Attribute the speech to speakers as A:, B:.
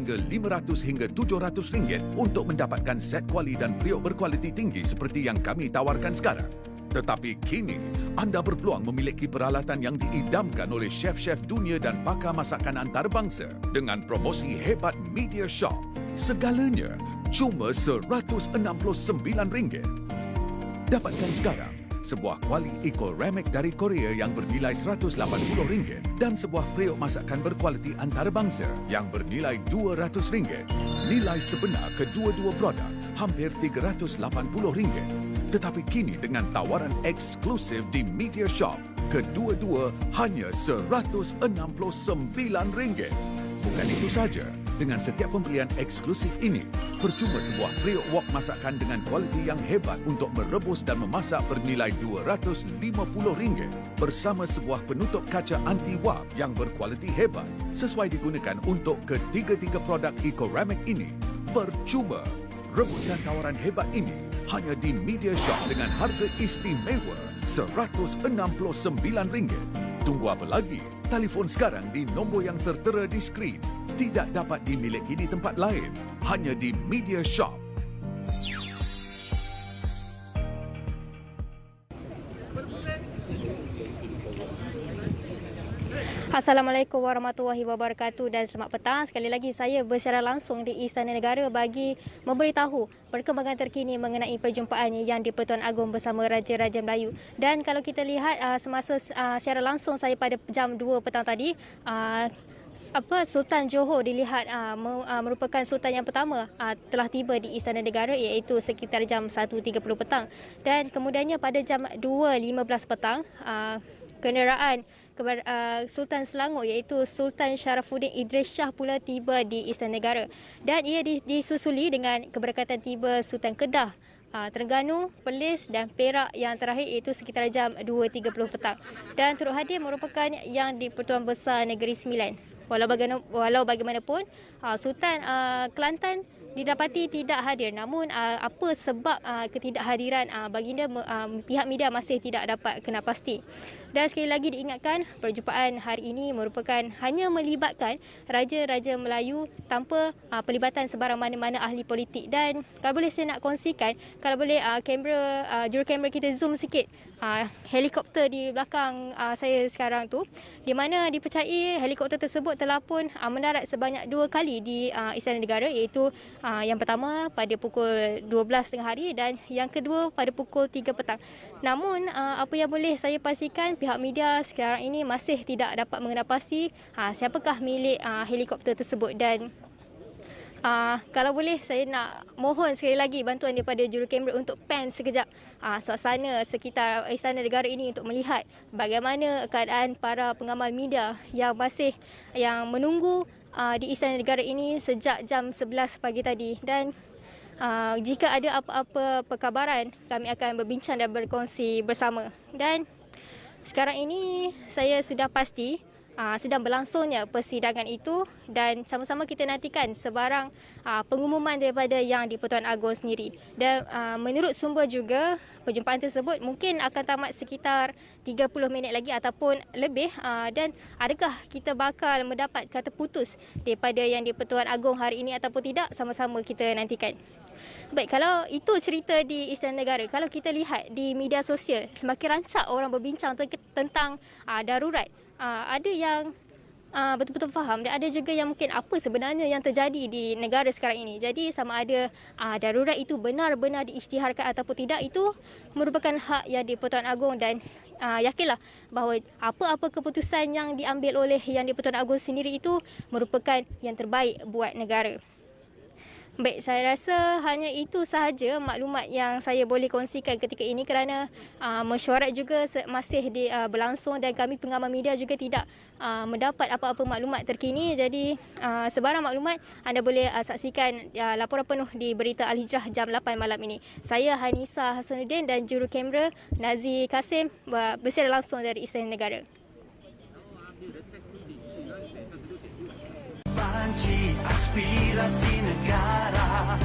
A: hingga RM500 hingga RM700 untuk mendapatkan set kuali dan periuk berkualiti tinggi seperti yang kami tawarkan sekarang. Tetapi kini, anda berpeluang memiliki peralatan yang diidamkan oleh chef-chef dunia dan pakar masakan antarabangsa dengan promosi hebat Media Shop. Segalanya cuma RM169. Dapatkan sekarang sebuah kuali Eco-Ramic dari Korea yang bernilai RM180 dan sebuah periuk masakan berkualiti antarabangsa yang bernilai RM200. Nilai sebenar kedua-dua produk hampir RM380. Tetapi kini dengan tawaran eksklusif di Media Shop, kedua-dua hanya RM169. Bukan itu saja, dengan setiap pembelian eksklusif ini, percuma sebuah periuk wok masakan dengan kualiti yang hebat untuk merebus dan memasak bernilai RM250 bersama sebuah penutup kaca anti-wap yang berkualiti hebat sesuai digunakan untuk ketiga-tiga produk Eco-Ramic ini. Percuma. Rebutkan tawaran hebat ini hanya di Media Shop dengan harga istimewa RM169. Tunggu apa lagi? Telefon sekarang di nombor yang tertera di skrin. Tidak dapat dimiliki di tempat lain, hanya di Media Shop.
B: Assalamualaikum warahmatullahi wabarakatuh dan selamat petang. Sekali lagi saya bersiaran langsung di Istana Negara bagi memberitahu perkembangan terkini mengenai perjumpaan Yang di-Pertuan Agong bersama Raja-Raja Melayu. Dan kalau kita lihat semasa siaran langsung saya pada jam 2 petang tadi, Sultan Johor dilihat merupakan Sultan yang pertama telah tiba di Istana Negara, iaitu sekitar jam 1.30 petang. Dan kemudiannya pada jam 2.15 petang, kenderaan Sultan Selangor iaitu Sultan Sharafuddin Idris Shah pula tiba di Istana Negara. Dan ia disusuli dengan keberkatan tiba Sultan Kedah, Terengganu, Perlis dan Perak yang terakhir iaitu sekitar jam 2.30 petang. Dan turut hadir merupakan Yang di-Pertuan Besar Negeri Sembilan. Walau bagaimanapun, Sultan Kelantan didapati tidak hadir. Namun apa sebab ketidakhadiran baginda, pihak media masih tidak dapat kena pasti. Dan sekali lagi diingatkan, perjumpaan hari ini merupakan hanya melibatkan Raja-Raja Melayu tanpa pelibatan sebarang mana-mana ahli politik. Dan kalau boleh saya nak kongsikan, kalau boleh juru kamera kita zoom sikit helikopter di belakang saya sekarang tu, di mana dipercayai helikopter tersebut telah pun mendarat sebanyak 2 kali di Istana Negara, iaitu yang pertama pada pukul 12 tengah hari dan yang kedua pada pukul 3 petang. Namun apa yang boleh saya pastikan, pihak media sekarang ini masih tidak dapat mengenal pasti siapakah milik helikopter tersebut. Dan kalau boleh saya nak mohon sekali lagi bantuan daripada juru kamera untuk pan sekejap suasana sekitar Istana Negara ini untuk melihat bagaimana keadaan para pengamal media yang menunggu di Istana Negara ini sejak jam 11 pagi tadi. Dan jika ada apa-apa perkabaran, kami akan berbincang dan berkongsi bersama. Dan sekarang ini saya sudah pasti sedang berlangsungnya persidangan itu dan sama-sama kita nantikan sebarang pengumuman daripada Yang di-Pertuan Agong sendiri. Dan menurut sumber juga, perjumpaan tersebut mungkin akan tamat sekitar 30 minit lagi ataupun lebih. Dan adakah kita bakal mendapat kata putus daripada Yang di-Pertuan Agong hari ini ataupun tidak, sama-sama kita nantikan. Baik, kalau itu cerita di Istana Negara, kalau kita lihat di media sosial, semakin rancak orang berbincang tentang darurat. Ada yang betul-betul faham dan ada juga yang mungkin apa sebenarnya yang terjadi di negara sekarang ini. Jadi sama ada darurat itu benar-benar diisytiharkan ataupun tidak, itu merupakan hak Yang di-Pertuan Agong. Dan yakinlah bahawa apa-apa keputusan yang diambil oleh Yang di-Pertuan Agong sendiri itu merupakan yang terbaik buat negara. Baik, saya rasa hanya itu sahaja maklumat yang saya boleh kongsikan ketika ini kerana mesyuarat juga masih berlangsung dan kami pengamal media juga tidak mendapat apa-apa maklumat terkini. Jadi sebarang maklumat anda boleh saksikan laporan penuh di Berita Al-Hijrah jam 8 malam ini. Saya Hanisa Hasanuddin dan juru kamera Nazi Kasim bersiaran langsung dari Istana Negara.
C: Panci aspirasi negara.